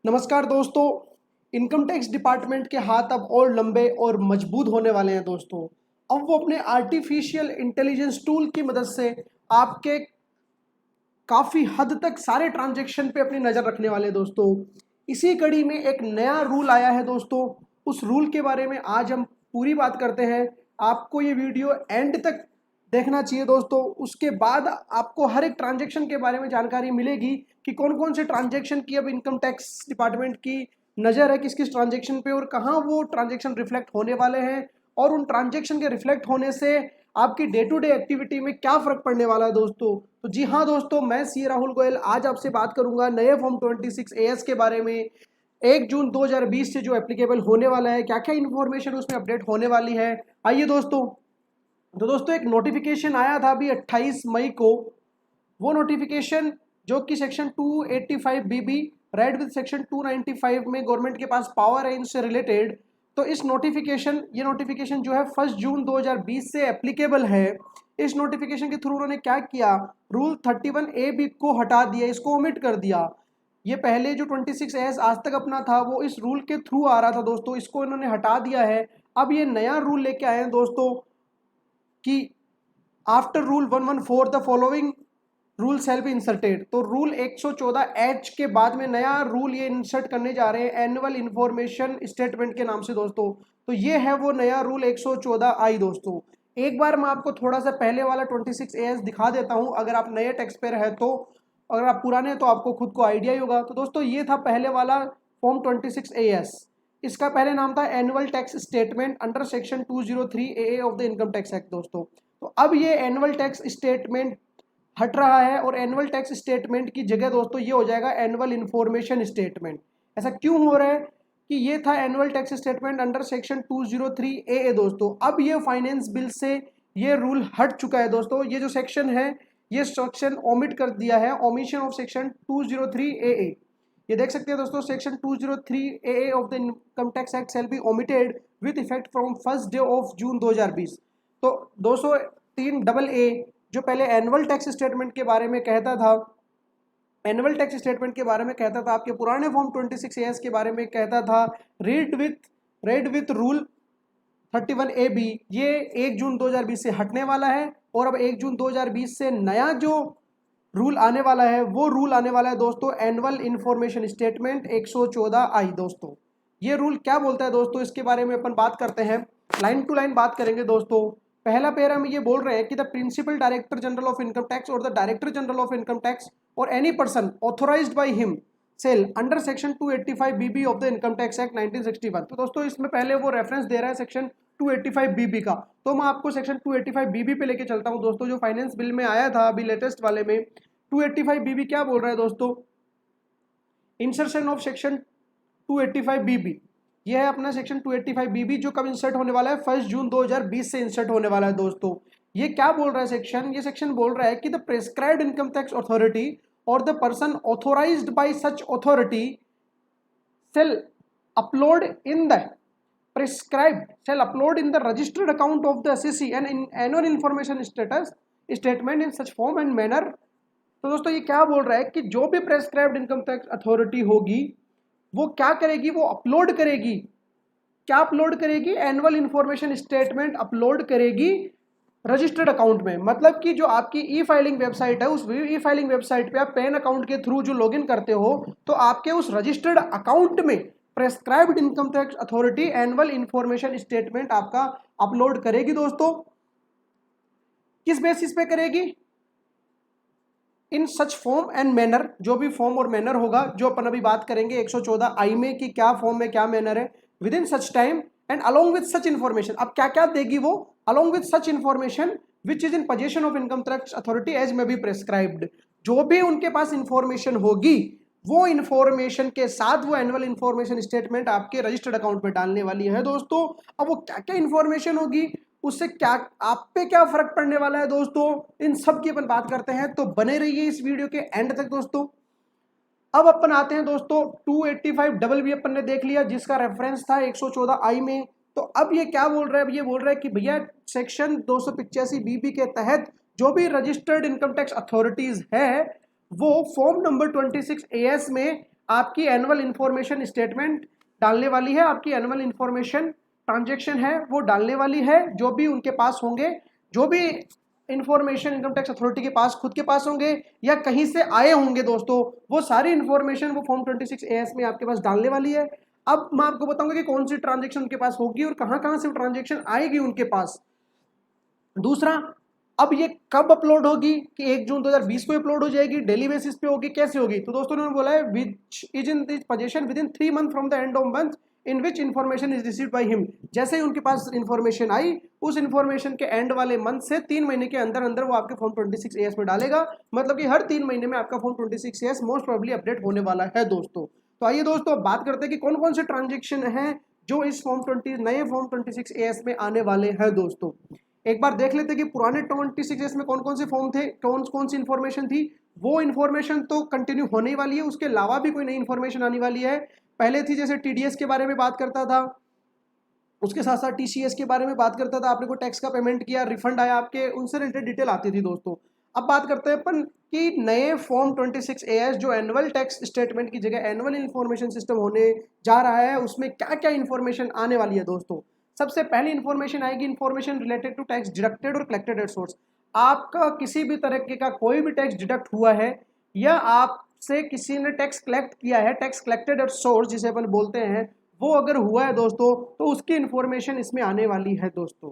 नमस्कार दोस्तों। Income tax department के हाथ अब और लंबे और मजबूत होने वाले हैं दोस्तों। अब वो अपने आर्टिफिशियल इंटेलिजेंस टूल की मदद से आपके काफ़ी हद तक सारे ट्रांजैक्शन पे अपनी नज़र रखने वाले हैं दोस्तों। इसी कड़ी में एक नया रूल आया है दोस्तों। उस रूल के बारे में आज हम पूरी बात करते हैं। आपको ये वीडियो एंड तक देखना चाहिए दोस्तों। उसके बाद आपको हर एक ट्रांजैक्शन के बारे में जानकारी मिलेगी कि कौन कौन से ट्रांजैक्शन की अब इनकम टैक्स डिपार्टमेंट की नज़र है किस किस ट्रांजैक्शन पे और कहाँ वो ट्रांजैक्शन रिफ्लेक्ट होने वाले हैं, और उन ट्रांजैक्शन के रिफ्लेक्ट होने से आपकी डे टू डे एक्टिविटी में क्या फ़र्क पड़ने वाला है दोस्तों। तो जी हाँ दोस्तों, मैं सी राहुल गोयल आज आपसे बात करूंगा नए फॉर्म 26 एएस के बारे में। 1 जून 2020 से जो एप्लीकेबल होने वाला है, क्या क्या इन्फॉर्मेशन उसमें अपडेट होने वाली है, आइए दोस्तों। तो दोस्तों एक नोटिफिकेशन आया था अभी 28 मई को। वो नोटिफिकेशन जो कि section 285 BB read with section 295 में गवर्नमेंट के पास पावर है इनसे रिलेटेड। तो इस ये नोटिफिकेशन जो है 1 जून 2020 से एप्लीकेबल है। इस नोटिफिकेशन के थ्रू उन्होंने क्या किया, रूल 31 ए बी को हटा दिया, इसको ओमिट कर दिया। ये पहले जो 26 एस आज तक अपना था वो इस रूल के थ्रू आ रहा था दोस्तों, इसको इन्होंने हटा दिया है। अब ये नया रूल लेके आए हैं दोस्तों कि after rule 114 the following rule shall be inserted. तो रूल 114H के बाद में नया रूल ये इंसर्ट करने जा रहे हैं एनुअल इंफॉर्मेशन स्टेटमेंट के नाम से दोस्तों। तो ये है वो नया रूल 114I दोस्तों। एक बार मैं आपको थोड़ा सा पहले वाला 26AS दिखा देता हूँ, अगर आप नए टैक्स पेयर है तो। अगर आप पुराने हैं तो आपको खुद को आइडिया ही होगा। तो दोस्तों ये था पहले वाला फॉर्म 26AS। इसका पहले नाम था annual tax statement under section 203 AA of the income tax act दोस्तों। तो अब ये एनुअल टैक्स स्टेटमेंट हट रहा है और एनुअल टैक्स स्टेटमेंट की जगह दोस्तों ये हो जाएगा एनुअल इंफॉर्मेशन स्टेटमेंट। ऐसा क्यों हो रहा है कि ये था annual tax statement under section 203 AA दोस्तों। अब ये फाइनेंस बिल से ये रूल हट चुका है दोस्तों। ये जो सेक्शन है ये सेक्शन ओमिट कर दिया है, ओमिशन ऑफ सेक्शन 203 AA। ये देख सकते हैं दोस्तों, section 203 AA of the income tax act shall be omitted with effect from 1 day of June 2020। तो 203AA जो पहले एनुअल टैक्स स्टेटमेंट के बारे में कहता था, एनुअल टैक्स स्टेटमेंट के बारे में कहता था, आपके पुराने फॉर्म 26AS के बारे में कहता था रेड विथ रूल 31AB, ये 1 जून 2020 से हटने वाला है। और अब 1 जून 2020 से नया जो रूल आने वाला है वो रूल आने वाला है दोस्तों एनुअल इंफॉर्मेशन स्टेटमेंट 114I दोस्तों। ये रूल क्या बोलता है दोस्तों, इसके बारे में अपन बात करते हैं, लाइन टू लाइन बात करेंगे दोस्तों। पहला पैरा में ये बोल रहे हैं कि the principal director general of income tax और the director general of income tax और any person authorised by him cell under section 285 BB of the income tax act 1961। तो दोस्तों इसमें पहले वो रेफरेंस दे रहा है सेक्शन 285 बीबी का। तो मैं आपको सेक्शन 285 बीबी पे लेके चलता हूं दोस्तों, जो फाइनेंस बिल में आया था अभी लेटेस्ट वाले में। 285 बीबी क्या बोल रहा है दोस्तों, इंसर्शन ऑफ सेक्शन 285 बीबी। यह है अपना सेक्शन 285 बीबी जो कब इंसर्ट होने वाला है, 1 जून 2020 से इंसर्ट होने वाला है दोस्तों। ये क्या बोल रहा है सेक्शन, ये सेक्शन बोल रहा है कि the prescribed income tax authority और the person authorised by such authority shall upload in the shall upload in the registered account of the assessee and in annual information statement in such form and manner। तो दोस्तों ये क्या बोल रहा है कि जो भी प्रेस्क्राइब्ड इनकम टैक्स अथॉरिटी होगी वो क्या करेगी, वो अपलोड करेगी। क्या अपलोड करेगी, एनुअल इंफॉर्मेशन स्टेटमेंट अपलोड करेगी रजिस्टर्ड अकाउंट में। मतलब कि जो आपकी ई फाइलिंग वेबसाइट है, उस ई फाइलिंग वेबसाइट पे आप पैन अकाउंट के थ्रू जो लॉगिन करते हो, तो आपके उस रजिस्टर्ड अकाउंट में prescribed income tax authority annual information statement आपका अपलोड करेगी दोस्तों। किस बेसिस पे करेगी, इन सच फॉर्म एंड मैनर, जो भी फॉर्म और मैनर होगा जो अपन अभी बात करेंगे 114I में कि क्या फॉर्म में क्या मैनर है, within such time and along with such information. अब क्या क्या देगी वो, along with such information which is in possession of income tax authority as may be prescribed. जो भी उनके पास इंफॉर्मेशन होगी वो इंफॉर्मेशन के साथ वो एनुअल इंफॉर्मेशन स्टेटमेंट आपके रजिस्टर्ड अकाउंट में डालने वाली है दोस्तों। अब वो क्या क्या इंफॉर्मेशन होगी, उससे क्या आप पे क्या फर्क पड़ने वाला है दोस्तों, इन सब की अपन बात करते हैं। तो बने रहिए इस वीडियो के एंड तक दोस्तों। अब अपन आते हैं दोस्तों 285 डबल भी अपन ने देख लिया जिसका रेफरेंस था 114I में। तो अब ये क्या बोल रहा है, ये बोल रहा है कि भैया सेक्शन 285 बीबी के तहत जो भी रजिस्टर्ड इनकम टैक्स अथॉरिटीज है वो फॉर्म नंबर 26AS में आपकी एनुअल इंफॉर्मेशन स्टेटमेंट डालने वाली है, आपकी एनुअल इंफॉर्मेशन ट्रांजेक्शन है वो डालने वाली है। जो भी उनके पास होंगे, जो भी इंफॉर्मेशन इनकम टैक्स अथॉरिटी के पास खुद के पास होंगे या कहीं से आए होंगे दोस्तों, वो सारी इंफॉर्मेशन वो फॉर्म 26AS में आपके पास डालने वाली है। अब मैं आपको बताऊंगा कि कौन सी ट्रांजेक्शन उनके पास होगी और कहां कहां से वो ट्रांजेक्शन आएगी उनके पास। दूसरा, अब ये कब अपलोड होगी कि 1 जून 2020 को अपलोड हो जाएगी, डेली बेसिस पे होगी, कैसे होगी? तो दोस्तों उन्होंने बोला है विच is in this position with in 3 month from the end of month in which information is received by him. जैसे ही उनके पास इंफॉर्मेशन आई, उस इंफॉर्मेशन के एंड वाले मंथ से 3 महीने के अंदर अंदर वो आपके फॉर्म 26AS में डालेगा। मतलब कि हर 3 महीने में आपका form 26AS most probably update होने वाला है दोस्तों। तो आइए दोस्तों अब बात करते हैं कि कौन कौन से ट्रांजेक्शन हैं जो इस नए फॉर्म 26AS में आने वाले हैं दोस्तों। एक बार देख लेते हैं कि पुराने 26 में कौन कौन से फॉर्म थे, कौन कौन सी इंफॉर्मेशन थी। वो इंफॉर्मेशन तो कंटिन्यू होने वाली है, उसके अलावा भी कोई नई इंफॉर्मेशन आने वाली है। पहले थी जैसे TDS के बारे में बात करता था, उसके साथ साथ TCS के बारे में बात करता था, आपने कोई टैक्स का पेमेंट किया, रिफंड आया आपके, उनसे रिलेटेड डिटेल आती थी दोस्तों। अब बात करते हैं अपन कि नए फॉर्म 26AS जो एनुअल टैक्स स्टेटमेंट की जगह एनुअल इंफॉर्मेशन सिस्टम होने जा रहा है, उसमें क्या क्या इंफॉर्मेशन आने वाली है दोस्तों। सबसे पहली इंफॉर्मेशन आएगी information related to tax deducted और कलेक्टेड एट सोर्स। आपका किसी भी तरीके का कोई भी टैक्स डिडक्ट हुआ है या आपसे किसी ने टैक्स कलेक्ट किया है, टैक्स कलेक्टेड एट सोर्स जिसे अपन बोलते हैं, वो अगर हुआ है दोस्तों तो उसकी इंफॉर्मेशन इसमें आने वाली है दोस्तों।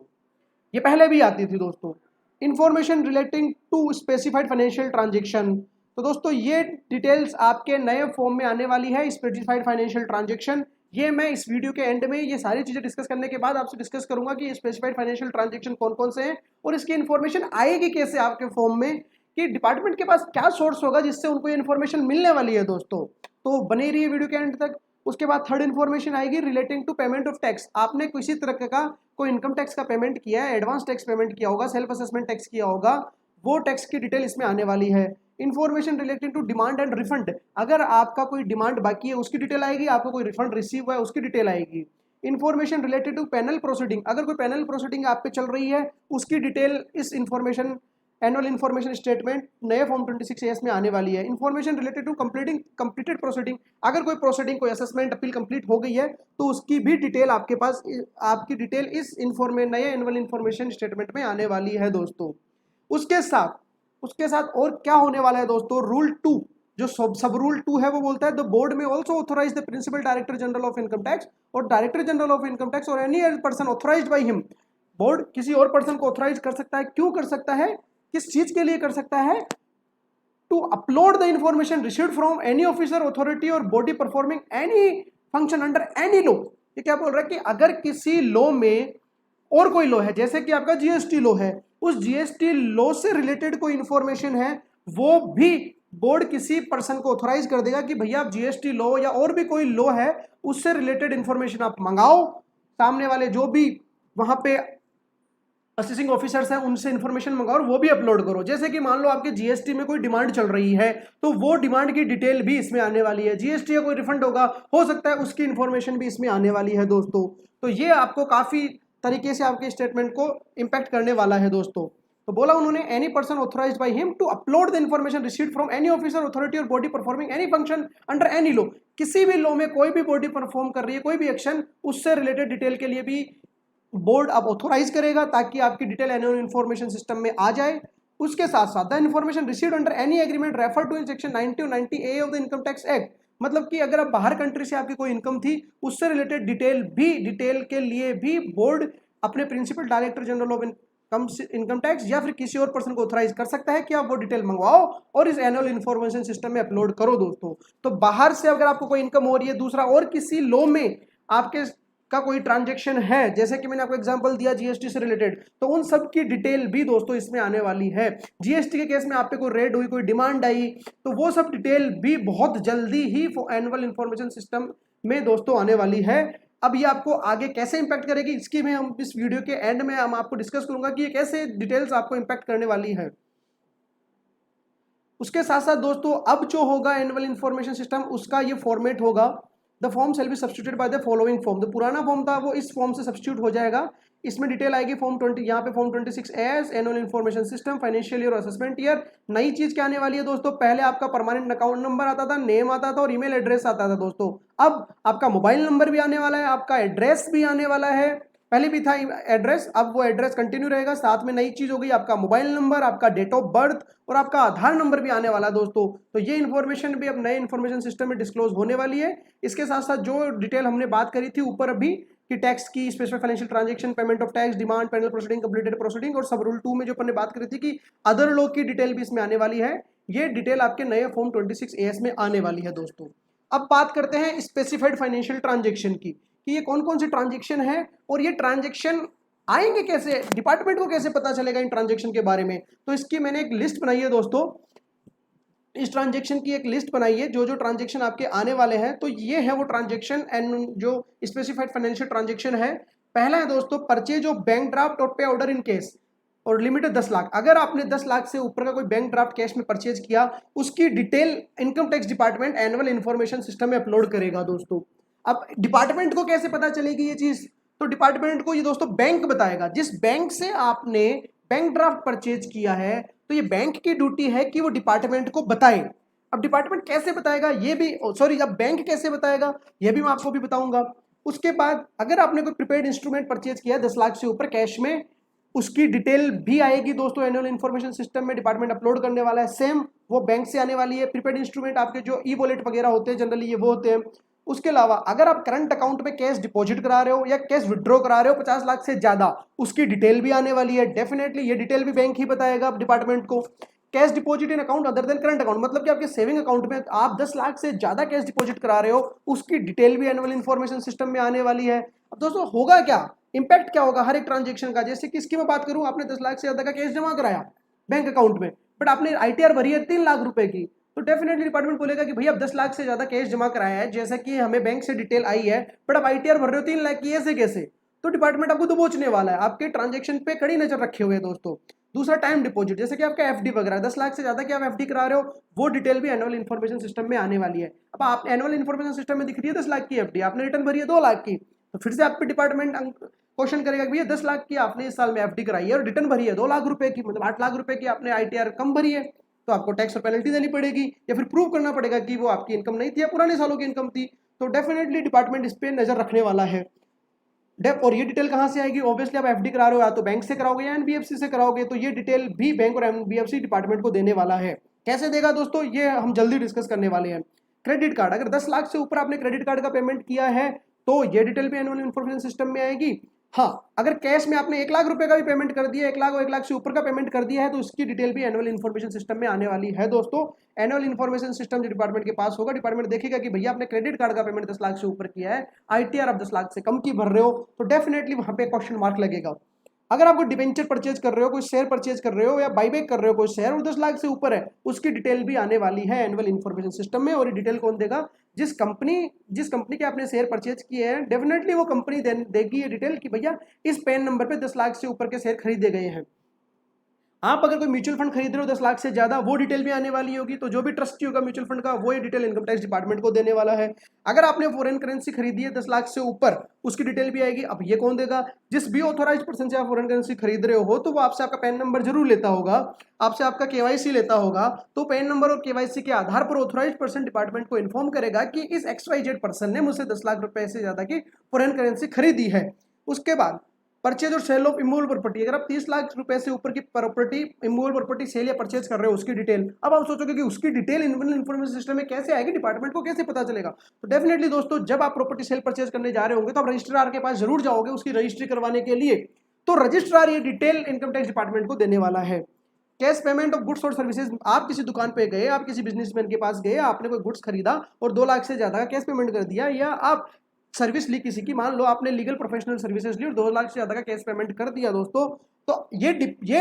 ये पहले भी आती थी दोस्तों। Information relating to specified financial transaction, तो दोस्तों ये डिटेल्स आपके नए फॉर्म में आने वाली है, स्पेसिफाइड फाइनेंशियल ट्रांजेक्शन। ये मैं इस वीडियो के एंड में ये सारी चीजें डिस्कस करने के बाद आपसे डिस्कस करूंगा कि स्पेसिफाइड फाइनेंशियल ट्रांजेक्शन कौन कौन से हैं और इसकी इंफॉर्मेशन आएगी कैसे आपके फॉर्म में, कि डिपार्टमेंट के पास क्या सोर्स होगा जिससे उनको ये इन्फॉर्मेशन मिलने वाली है दोस्तों। तो बने रहिए वीडियो के एंड तक। उसके बाद थर्ड इन्फॉर्मेशन आएगी relating to payment of tax. आपने किसी तरह का कोई इनकम टैक्स का पेमेंट किया है, एडवांस टैक्स पेमेंट किया होगा, सेल्फ असेसमेंट टैक्स किया होगा, वो टैक्स की डिटेल इसमें आने वाली है। Information relating to demand and refund, अगर आपका कोई डिमांड बाकी है उसकी डिटेल आएगी, आपको कोई रिफंड रिसीव हुआ है उसकी डिटेल आएगी। Information related to panel proceeding, अगर कोई पैनल प्रोसीडिंग आप पे चल रही है उसकी डिटेल इस इंफॉर्मेशन एनुअल इन्फॉर्मेशन स्टेटमेंट नए फॉर्म 26AS में आने वाली है। Information related to completed proceeding, अगर कोई प्रोसीडिंग कोई असेसमेंट अपील कंप्लीट हो गई है तो उसकी भी डिटेल आपके पास, आपकी डिटेल इस नए एनुअल इन्फॉर्मेशन स्टेटमेंट में आने वाली है दोस्तों। उसके साथ और क्या होने वाला है दोस्तों, रूल 2 जो सब रूल 2 है वो बोलता है the board may also authorise the principal director general of income tax और director general of income tax और any person authorised by him. Board किसी और पर्सन को ऑथोराइज कर सकता है, क्यों कर सकता है, किस चीज के लिए कर सकता है, to upload the information received from any officer authority और body performing any function under any law. ये क्या बोल रहा है कि अगर किसी लॉ में और कोई लॉ है, जैसे कि आपका GST लॉ है, उस GST लॉ से रिलेटेड कोई इंफॉर्मेशन है वो भी बोर्ड किसी पर्सन को ऑथोराइज कर देगा कि भैया आप GST लॉ या और भी कोई लॉ है उससे रिलेटेड इंफॉर्मेशन आप मंगाओ, सामने वाले जो भी वहां पे असिस्टिंग ऑफिसर्स हैं उनसे इंफॉर्मेशन मंगाओ और वो भी अपलोड करो। जैसे कि मान लो आपके GST में कोई डिमांड चल रही है तो वो डिमांड की डिटेल भी इसमें आने वाली है। GST का कोई रिफंड होगा, हो सकता है उसकी इंफॉर्मेशन भी इसमें आने वाली है दोस्तों। तो ये आपको काफी तरीके से आपके स्टेटमेंट को इंपैक्ट करने वाला है दोस्तों। तो बोला उन्होंने any person authorised by him to upload the information received from any officer authority और body performing any function under any law. किसी भी लॉ में कोई भी बॉडी परफॉर्म कर रही है कोई भी एक्शन, उससे रिलेटेड डिटेल के लिए भी बोर्ड अब ऑथोराइज करेगा ताकि आपकी डिटेल एनुअल इंफॉर्मेशन सिस्टम में आ जाए। उसके साथ साथ the information received under any agreement refer to in section 90 और 90A of the income tax act, मतलब कि अगर आप बाहर कंट्री से आपकी कोई इनकम थी उससे रिलेटेड डिटेल के लिए भी बोर्ड अपने principal director general of income tax या फिर किसी और पर्सन को ऑथराइज कर सकता है कि आप वो डिटेल मंगवाओ और इस एनुअल इंफॉर्मेशन सिस्टम में अपलोड करो दोस्तों। तो बाहर से अगर आपको कोई इनकम हो रही है, दूसरा और किसी लॉ में आपके का कोई ट्रांजैक्शन है, जैसे कि मैंने आपको एग्जांपल दिया GST से रिलेटेड, तो उन सब की डिटेल भी दोस्तों इसमें आने वाली है। GST के केस में आप पे कोई रेड हुई, कोई डिमांड आई, तो वो सब डिटेल भी बहुत जल्दी ही एनुअल इंफॉर्मेशन सिस्टम में दोस्तों आने वाली है। अब ये आपको आगे कैसे इंपैक्ट करेगी इसकी मैं हम इस वीडियो के एंड में हम आपको डिस्कस करूंगा कि ये कैसे डिटेल्स आपको इंपैक्ट करने वाली है। उसके साथ साथ दोस्तों अब जो होगा एनुअल इंफॉर्मेशन सिस्टम, उसका ये फॉर्मेट होगा the form shall be substituted by the following form. जो पुराना फॉर्म था वो इस फॉर्म से सब्स्टिट्यूट हो जाएगा। इसमें डिटेल आएगी फॉर्म 20, यहाँ पे form 26 S annual information system, financial year और असेसमेंट ईयर। नई चीज क्या आने वाली है दोस्तों, पहले आपका परमानेंट अकाउंट नंबर आता था, नेम आता था और ईमेल एड्रेस आता था दोस्तों। अब आपका मोबाइल नंबर भी आने वाला है, आपका एड्रेस भी आने वाला है। पहले भी था एड्रेस, अब वो एड्रेस कंटिन्यू रहेगा। साथ में नई चीज हो गई आपका मोबाइल नंबर, आपका डेट ऑफ बर्थ और आपका आधार नंबर भी आने वाला है दोस्तों। तो ये इन्फॉर्मेशन भी अब नए इन्फॉर्मेशन सिस्टम में डिस्क्लोज होने वाली है। इसके साथ साथ जो डिटेल हमने बात करी थी ऊपर अभी कि टैक्स की, special financial transaction, payment of tax, demand, penal proceeding, completed proceeding और सब रूल 2 में जो अपन ने बात करी थी कि अदर लॉ की डिटेल भी इसमें आने वाली है। ये डिटेल आपके नए फॉर्म 26 एस में आने वाली है दोस्तों। अब बात करते हैं स्पेसिफाइड फाइनेंशियल ट्रांजैक्शन की कि ये कौन कौन सी ट्रांजैक्शन है और ये ट्रांजैक्शन आएंगे कैसे, डिपार्टमेंट को कैसे पता चलेगा इन ट्रांजैक्शन के बारे में। तो इसकी मैंने एक लिस्ट बनाई है दोस्तों, इस ट्रांजैक्शन की एक लिस्ट बनाई है जो जो ट्रांजैक्शन आपके आने वाले हैं। तो ये है वो ट्रांजैक्शन एंड जो स्पेसिफाइड फाइनेंशियल ट्रांजैक्शन है। पहला है दोस्तों परचेज ऑफ बैंक ड्राफ्ट और पे ऑर्डर इन केस और लिमिट 10 लाख। अगर आपने 10 लाख से ऊपर का कोई बैंक ड्राफ्ट कैश में परचेज किया, उसकी detail income tax department annual information system में अपलोड करेगा दोस्तों। अब डिपार्टमेंट को कैसे पता चलेगी ये चीज, तो डिपार्टमेंट को ये दोस्तों बैंक बताएगा। जिस बैंक से आपने बैंक ड्राफ्ट परचेज किया है, तो ये बैंक की ड्यूटी है कि वो डिपार्टमेंट को बताए। अब डिपार्टमेंट कैसे बताएगा ये भी, सॉरी, अब बैंक कैसे बताएगा ये भी मैं आपको भी बताऊंगा। उसके बाद अगर आपने कोई प्रीपेड इंस्ट्रूमेंट परचेज किया 10 लाख से ऊपर कैश में, उसकी डिटेल भी आएगी दोस्तों एनुअल इन्फॉर्मेशन सिस्टम में, डिपार्टमेंट अपलोड करने वाला है। सेम वो बैंक से आने वाली है। प्रीपेड इंस्ट्रूमेंट आपके जो ई वॉलेट वगैरह होते हैं जनरली ये वो होते हैं। उसके अलावा अगर आप करंट अकाउंट में कैश डिपॉजिट करा रहे हो या कैश विड्रॉ करा रहे हो 50 लाख से ज्यादा, उसकी डिटेल भी आने वाली है। डेफिनेटली ये डिटेल भी बैंक ही बताएगा डिपार्टमेंट को। Cash deposit in account other than current account, मतलब कि आपके सेविंग अकाउंट में आप 10 लाख से ज्यादा कैश डिपॉजिट करा रहे हो, उसकी डिटेल भी एनुअल इन्फॉर्मेशन सिस्टम में आने वाली है। अब दोस्तों होगा क्या, इंपैक्ट क्या होगा हर एक ट्रांजेक्शन का। जैसे कि इसकी मैं बात करूं, आपने 10 लाख से ज्यादा का कैश जमा कराया बैंक अकाउंट में, बट आपने आईटीआर भरी है 3 लाख रुपए की, तो डेफिनेटली डिपार्टमेंट बोलेगा कि भैया अब 10 लाख से ज्यादा कैश जमा कराया है, जैसा कि हमें बैंक से डिटेल आई है, बट अब आईटीआर भर रहे हो 3 लाख की, ऐसे कैसे। तो डिपार्टमेंट आपको दबोचने वाला है, आपके ट्रांजेक्शन पे कड़ी नजर रखे हुए दोस्तों। दूसरा टाइम डिपॉजिट, जैसे कि आपका एफडी वगैरह 10 लाख से ज्यादा की आप एफडी करा रहे हो, वो डिटेल भी एनुअल इन्फॉर्मेशन सिस्टम में आने वाली है। अब आप एनुअल इन्फॉर्मेशन सिस्टम में दिख रही है 10 लाख की एफडी, आपने रिटर्न भरी है 2 लाख की, तो फिर से आप पे डिपार्टमेंट क्वेश्चन करेगा कि भैया 10 लाख की आपने इस साल में एफडी कराई है और रिटर्न भरी है 2 लाख रुपए की, मतलब 8 लाख रुपए की आपने आईटीआर कम भरी है, तो आपको टैक्स और पेनल्टी देनी पड़ेगी या फिर प्रूव करना पड़ेगा कि वो आपकी इनकम नहीं थी या पुराने सालों की इनकम थी। तो डेफिनेटली डिपार्टमेंट इस पे नजर रखने वाला है। और ये डिटेल कहां से आएगी, ऑब्वियसली आप एफडी करा रहे हो या तो बैंक से कराओगे या एनबीएफसी से कराओगे, तो ये डिटेल भी बैंक और एनबीएफसी डिपार्टमेंट को देने वाला है। कैसे देगा दोस्तों, ये हम जल्दी डिस्कस करने वाले हैं। क्रेडिट कार्ड, अगर 10 लाख से ऊपर आपने क्रेडिट कार्ड का पेमेंट किया है तो ये डिटेल भी एनुअल इन्फॉर्मेशन सिस्टम में आएगी। हाँ, अगर कैश में आपने 1 लाख रुपए का भी पेमेंट कर दिया, 1 लाख और 1 लाख से ऊपर का पेमेंट कर दिया है, तो उसकी डिटेल भी एनुअल इन्फॉर्मेशन सिस्टम में आने वाली है दोस्तों। एनुअल इन्फॉर्मेशन सिस्टम जो डिपार्टमेंट के पास होगा, डिपार्टमेंट देखेगा कि भैया आपने क्रेडिट कार्ड का पेमेंट 10 लाख से ऊपर किया है, आईटीआर आप 10 लाख से कम की भर रहे हो, तो डेफिनेटली वहां पे क्वेश्चन मार्क लगेगा। अगर आपको डिबेंचर परचेज कर रहे हो, कोई शेयर परचेज कर रहे हो या बाईबैक कर रहे हो कोई शेयर और 10 लाख से ऊपर है, उसकी डिटेल भी आने वाली है एनुअल इन्फॉर्मेशन सिस्टम में। और ये डिटेल कौन देगा, जिस कंपनी के आपने शेयर परचेज किए हैं, डेफिनेटली वो कंपनी देगी ये डिटेल कि भैया इस पैन नंबर पे 10 लाख से ऊपर के शेयर खरीदे गए हैं। आप अगर कोई म्यूचुअल फंड खरीद रहे हो 10 लाख से ज्यादा, वो डिटेल भी आने वाली होगी, तो जो भी ट्रस्टी होगा म्यूचुअल फंड का, वो ये डिटेल इनकम टैक्स डिपार्टमेंट को देने वाला है। अगर आपने फॉरेन करेंसी खरीदी है 10 लाख से ऊपर, उसकी डिटेल भी आएगी। अब ये कौन देगा, जिस भी ऑथोराइज पर्सन से आप फॉरेन करेंसी खरीद रहे हो, तो वो आपसे आपका पैन नंबर जरूर लेता होगा, आपसे आपका केवाईसी लेता होगा, तो पैन नंबर और केवाईसी के आधार पर ऑथोराइज पर्सन डिपार्टमेंट को इन्फॉर्म करेगा कि इस XYZ पर्सन ने मुझसे 10 लाख रुपए से ज्यादा की फॉरेन करेंसी खरीदी है। उसके बाद परचेज और सेल ऑफ इमूवेबल प्रॉपर्टी, अगर आप 30 लाख रुपए से ऊपर की प्रॉपर्टी, इमूवेबल प्रॉपर्टी सेल या परचेज कर रहे हो, उसकी डिटेल, अब आप सोचोगे कि उसकी डिटेल इन्फॉर्मेशन सिस्टम में कैसे आएगी, डिपार्टमेंट को कैसे पता चलेगा। तो डेफिनेटली दोस्तों, जब आप प्रॉपर्टी सेल परचेज करने जा रहे होंगे तो आप रजिस्ट्रार के पास जरूर जाओगे उसकी रजिस्ट्री करवाने के लिए, तो रजिस्ट्रार ये डिटेल इनकम टैक्स डिपार्टमेंट को देने वाला है। कैश पेमेंट ऑफ गुड्स और सर्विसेज, आप किसी दुकान पे गए, आप किसी बिजनेसमैन के पास गए, आपने कोई गुड्स खरीदा और 2 लाख से ज्यादा का कैश पेमेंट कर दिया, या आप सर्विस ली किसी की, मान लो आपने लीगल प्रोफेशनल सर्विसेज ली और 2 लाख से ज्यादा का कैश पेमेंट कर दिया दोस्तों, तो ये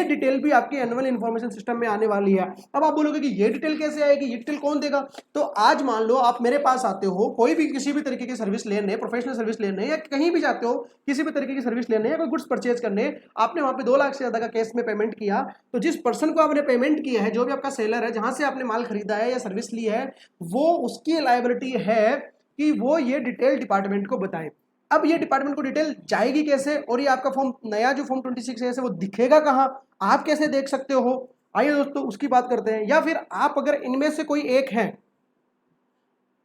डिटेल भी आपके एनुअल इन्फॉर्मेशन सिस्टम में आने वाली है। अब आप बोलोगे कि ये डिटेल कैसे आएगी, ये डिटेल कौन देगा, तो आज मान लो आप मेरे पास आते हो, कोई भी किसी भी तरीके की सर्विस लेने, प्रोफेशनल सर्विस लेने, या कहीं भी जाते हो किसी भी तरीके की सर्विस लेने या कोई गुड्स परचेज करने, आपने वहां पे 2 लाख से ज्यादा का कैश में पेमेंट किया, तो जिस पर्सन को आपने पेमेंट किया है, जो भी आपका सेलर है, जहां से आपने माल खरीदा है या सर्विस ली है, वो उसकी लायबिलिटी है कि वो ये डिटेल डिपार्टमेंट को बताए। अब ये डिपार्टमेंट को डिटेल जाएगी कैसे, और ये आपका फॉर्म नया जो फॉर्म 26 है वो दिखेगा कहाँ, आप कैसे देख सकते हो, आइए दोस्तों उसकी बात करते हैं। या फिर आप अगर इनमें से कोई एक है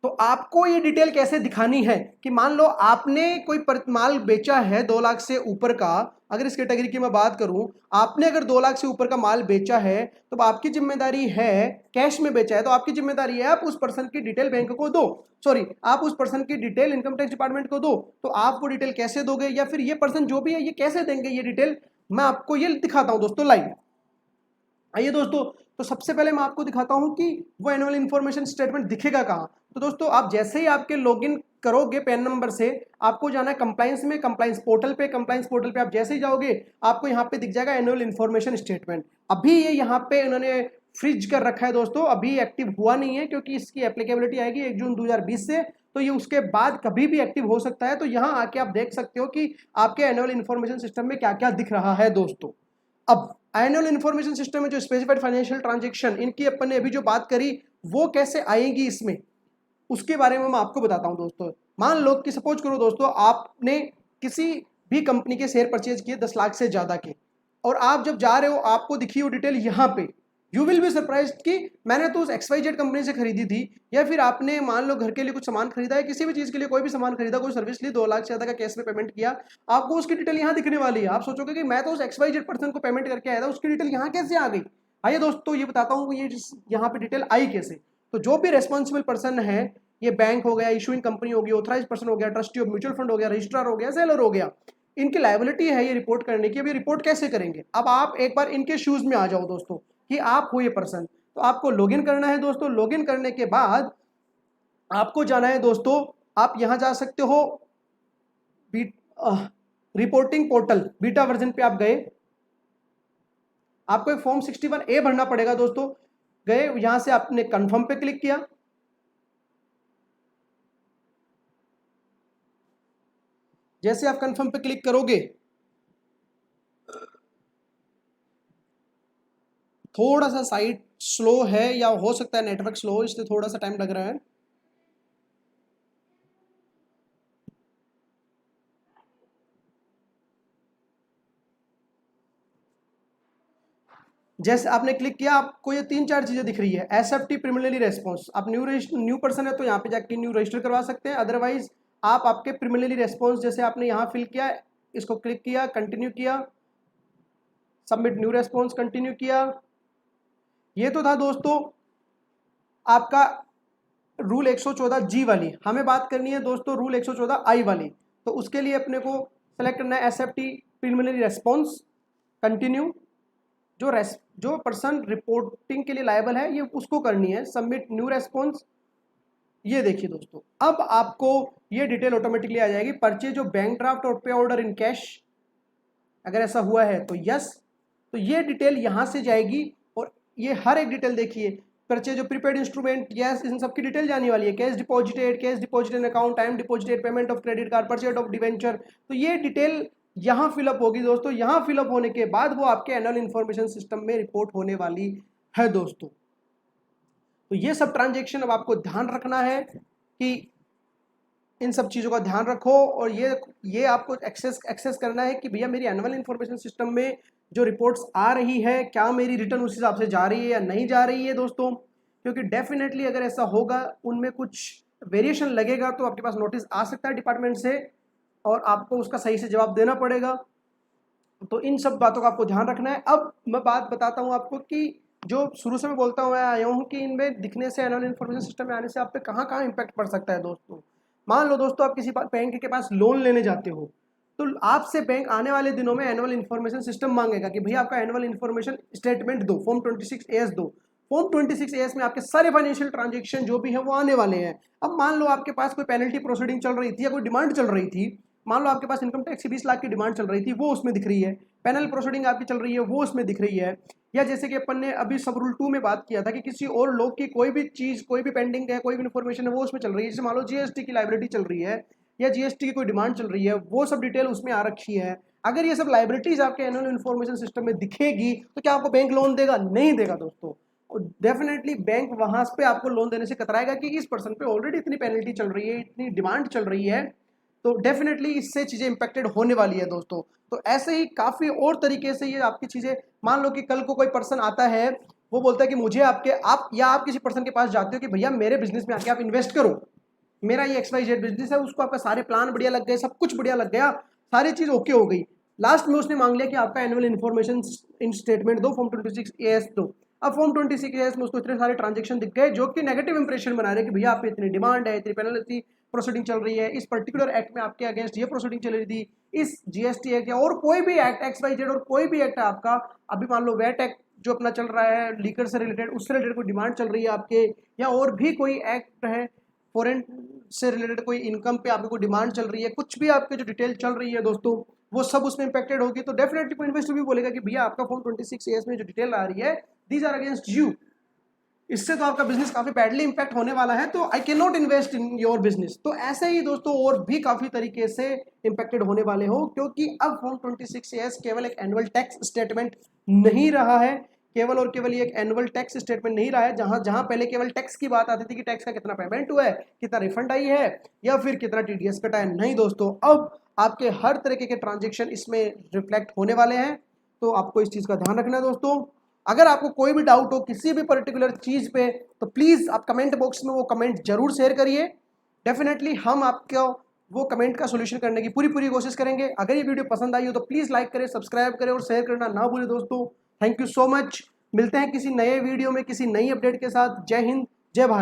तो आपको ये डिटेल कैसे दिखानी है कि मान लो आपने कोई माल बेचा है 2 लाख से ऊपर का, अगर इस कैटेगरी की मैं बात करूं, आपने अगर 2 लाख से ऊपर का माल बेचा है तो आपकी जिम्मेदारी है, कैश में बेचा है तो आपकी जिम्मेदारी है आप उस पर्सन की डिटेल बैंक को दो, सॉरी आप उस पर्सन की डिटेल इनकम टैक्स डिपार्टमेंट को दो। तो आप वो डिटेल कैसे दोगे, या फिर ये पर्सन जो भी है ये कैसे देंगे ये डिटेल, मैं आपको ये दिखाता हूं दोस्तों लाइव। आइए दोस्तों, तो सबसे पहले मैं आपको दिखाता हूं कि वो एनुअल इन्फॉर्मेशन स्टेटमेंट दिखेगा कहां। तो दोस्तों आप जैसे ही आपके लॉगिन करोगे पैन नंबर से, आपको जाना है कंप्लायंस में, कंप्लायंस पोर्टल पे। कंप्लायंस पोर्टल पे आप जैसे ही जाओगे आपको यहाँ पे दिख जाएगा एनुअल इन्फॉर्मेशन स्टेटमेंट। अभी ये यहाँ पे इन्होंने फ्रीज कर रखा है दोस्तों, अभी एक्टिव हुआ नहीं है क्योंकि इसकी एप्लीकेबिलिटी आएगी 1 जून 2020 से, तो ये उसके बाद कभी भी एक्टिव हो सकता है। तो यहाँ आके आप देख सकते हो कि आपके एनुअल इन्फॉर्मेशन सिस्टम में क्या क्या दिख रहा है दोस्तों। अब एनुअल इन्फॉर्मेशन सिस्टम में जो स्पेसिफाइड फाइनेंशियल ट्रांजैक्शन इनकी अपन ने अभी जो बात करी वो कैसे आएंगी इसमें, उसके बारे में मैं आपको बताता हूं दोस्तों। मान लो कि सपोज करो दोस्तों आपने किसी भी कंपनी के शेयर परचेज किए 10 लाख से ज्यादा के, और आप जब जा रहे हो आपको दिखी वो डिटेल यहाँ पे, यू विल बी सरप्राइज्ड कि मैंने तो उस XYZ कंपनी से खरीदी थी। या फिर आपने मान लो घर के लिए कुछ सामान खरीदा है, किसी भी चीज के लिए कोई भी सामान खरीदा, कोई सर्विस ली, 2 लाख से ज्यादा का कैश में पेमेंट किया, आपको उसकी डिटेल यहाँ दिखने वाली है। आप सोचोगे कि मैं तो उस XYZ पर्सन को पेमेंट करके आया था, उसकी डिटेल यहाँ कैसे आ गई। आइए दोस्तों ये बताता हूँ ये यहाँ पे डिटेल आई कैसे। तो जो भी रेस्पॉन्सिबल पर्सन है, ये बैंक हो गया, इशूइंग कंपनी होगी, ऑथराइज पर्सन हो गया, ट्रस्टी ऑफ म्यूचुअल फंड हो गया, रजिस्ट्रार हो गया, सेलर हो गया, इनकी लायबिलिटी है ये रिपोर्ट करने की। अभी रिपोर्ट कैसे करेंगे, अब आप एक बार इनके शूज में आ जाओ दोस्तों कि आप हो ये पर्सन। तो आपको लॉगिन करना है दोस्तों। लॉगिन करने के बाद आपको जाना है दोस्तों, आप यहां जा सकते हो रिपोर्टिंग पोर्टल बीटा वर्जन पे आप गए, आपको एक फॉर्म 61A भरना पड़ेगा दोस्तों। गए यहां से आपने कंफर्म पे क्लिक किया, जैसे आप कंफर्म पे क्लिक करोगे थोड़ा सा साइट स्लो है, या हो सकता है नेटवर्क स्लो हो, इसलिए थोड़ा सा टाइम लग रहा है। जैसे आपने क्लिक किया आपको ये 3-4 चीजें दिख रही है। SFT प्रीमिनरी रेस्पॉन्स, आप न्यू पर्सन है तो यहाँ पे जाके न्यू रजिस्टर करवा सकते हैं, अदरवाइज आप आपके प्रीमिनरी रेस्पॉन्स जैसे आपने यहाँ फिल किया, इसको क्लिक किया, कंटिन्यू किया, सबमिट न्यू रेस्पॉन्स, कंटिन्यू किया। ये तो था दोस्तों आपका रूल 114G वाली। हमें बात करनी है दोस्तों रूल 114I वाली। तो उसके लिए अपने को सेलेक्ट करना है SFT प्रीलिमिनरी रेस्पॉन्स, कंटिन्यू। जो पर्सन रिपोर्टिंग के लिए लायबल है ये उसको करनी है, सबमिट न्यू रेस्पॉन्स। ये देखिए दोस्तों अब आपको ये डिटेल ऑटोमेटिकली आ जाएगी। परचेज जो बैंक ड्राफ्ट और पे ऑर्डर इन कैश, अगर ऐसा हुआ है तो यस, तो ये डिटेल यहां से जाएगी। और ये हर एक डिटेल देखिए, परचेज जो प्रीपेड इंस्ट्रूमेंट, यस, इन सब की डिटेल जाने वाली है। Cash deposited in account, time deposited, payment of credit card, purchase of debenture, तो ये डिटेल यहाँ फिलअप होगी दोस्तों। यहाँ फिलअप होने के बाद वो आपके एनुअल इन्फॉर्मेशन सिस्टम में रिपोर्ट होने वाली है दोस्तों। तो ये सब ट्रांजेक्शन अब आपको ध्यान रखना है कि इन सब चीज़ों का ध्यान रखो। और ये आपको एक्सेस करना है कि भैया मेरी एनुअल इन्फॉर्मेशन सिस्टम में जो रिपोर्ट्स आ रही है क्या मेरी रिटर्न उस हिसाब से जा रही है या नहीं जा रही है दोस्तों। क्योंकि डेफिनेटली अगर ऐसा होगा, उनमें कुछ वेरिएशन लगेगा तो आपके पास नोटिस आ सकता है डिपार्टमेंट से और आपको उसका सही से जवाब देना पड़ेगा। तो इन सब बातों का आपको ध्यान रखना है। अब मैं बात बताता हूँ आपको कि जो शुरू से मैं बोलता हुआ आया हूँ कि इनमें दिखने से, एनुअल इन्फॉर्मेशन सिस्टम में आने से आप पे कहाँ कहाँ इम्पैक्ट पड़ सकता है दोस्तों। मान लो दोस्तों आप किसी बैंक के पास लोन लेने जाते हो, तो आपसे बैंक आने वाले दिनों में एनुअल इन्फॉर्मेशन सिस्टम मांगेगा कि भैया आपका एनुअल इन्फॉर्मेशन स्टेटमेंट दो, फॉर्म 26AS दो। फॉर्म 26AS में आपके सारे फाइनेंशियल ट्रांजेक्शन जो भी है वो आने वाले हैं। अब मान लो आपके पास कोई पेनल्टी प्रोसीडिंग चल रही थी या कोई डिमांड चल रही थी, मान लो आपके पास इनकम टैक्स की 20 लाख की डिमांड चल रही थी, वो उसमें दिख रही है। पैनल प्रोसीडिंग आपकी चल रही है, वो उसमें दिख रही है। या जैसे कि अपन ने अभी सब रूल 2 में बात किया था कि किसी और लोग की कोई भी चीज़, कोई भी पेंडिंग है, कोई भी इन्फॉर्मेशन है, वो उसमें चल रही है। जैसे मान लो GST की लाइबिलिटी चल रही है या GST की कोई डिमांड चल रही है, वो सब डिटेल उसमें आ रखी है। अगर ये सब लाइबिलिटीज आपके एनुअल इन्फॉर्मेशन सिस्टम में दिखेगी तो क्या आपको बैंक लोन देगा? नहीं देगा दोस्तों। डेफिनेटली बैंक वहां पे आपको लोन देने से कतराएगा कि इस पर्सन पे ऑलरेडी इतनी पेनल्टी चल रही है, इतनी डिमांड चल रही है, तो डेफिनेटली इससे चीज़ें इंपैक्टेड होने वाली है दोस्तों। तो ऐसे ही काफ़ी और तरीके से ये आपकी चीज़ें, मान लो कि कल को कोई पर्सन आता है, वो बोलता है कि मुझे आप किसी पर्सन के पास जाते हो कि भैया मेरे बिजनेस में आके आप इन्वेस्ट करो, मेरा ये XYZ बिजनेस है, उसको आपका सारे प्लान बढ़िया लग गए, सब कुछ बढ़िया लग गया, सारी चीज़ ओके हो गई। लास्ट में उसने मांग लिया कि आपका एनुअल इन्फॉर्मेशन इन स्टेटमेंट दो, फॉर्म 26AS दो। अब फॉर्म 26AS में उसको इतने सारे ट्रांजेक्शन दिख गए जो कि नेगेटिव इंप्रेशन बना रहे कि भैया आप पे इतनी डिमांड है, इतनी पेनल्टी प्रोसीडिंग चल रही है, इस पर्टिकुलर एक्ट में आपके अगेंस्ट ये प्रोसीडिंग चल रही थी, इस GST एक्ट या और कोई भी एक्ट XYZ और कोई भी एक्ट है आपका, अभी मान लो वैट एक्ट जो अपना चल रहा है लीकर से रिलेटेड, उससे रिलेटेड कोई डिमांड चल रही है आपके, या और भी कोई एक्ट है फॉरेन से रिलेटेड कोई इनकम पे आपको कोई डिमांड चल रही है, कुछ भी आपके जो डिटेल चल रही है दोस्तों, वो सब उसमें इंपैक्टेड होगी। तो डेफिनेटली कोई इन्वेस्टर भी बोलेगा कि भैया आपका फॉर्म 26AS में जो डिटेल आ रही है, दीज आर अगेंस्ट यू, इससे तो आपका बिजनेस काफी बैडली इंपैक्ट होने वाला है, तो I can not invest in your business. तो ऐसे ही दोस्तों और भी काफी तरीके से इंपैक्टेड होने वाले हो, क्योंकि अब फॉर्म 26AS केवल एक एनुअल टैक्स स्टेटमेंट नहीं रहा है, केवल और केवल ये एक एनुअल टैक्स स्टेटमेंट नहीं रहा है, जहां जहां पहले केवल टैक्स की बात आती थी कि टैक्स का कितना पेमेंट हुआ है, कितना रिफंड आई है, या फिर कितना TDS कटा है। नहीं दोस्तों, अब आपके हर तरीके के ट्रांजेक्शन इसमें रिफ्लेक्ट होने वाले हैं, तो आपको इस चीज का ध्यान रखना है दोस्तों। अगर आपको कोई भी डाउट हो किसी भी पर्टिकुलर चीज पे, तो प्लीज आप कमेंट बॉक्स में वो कमेंट जरूर शेयर करिए, डेफिनेटली हम आपको वो कमेंट का सोल्यूशन करने की पूरी कोशिश करेंगे। अगर ये वीडियो पसंद आई हो तो प्लीज लाइक करें, सब्सक्राइब करें और शेयर करना ना भूलें दोस्तों। Thank you so much. मिलते हैं किसी नए वीडियो में किसी नई अपडेट के साथ। जय हिंद, जय भारत।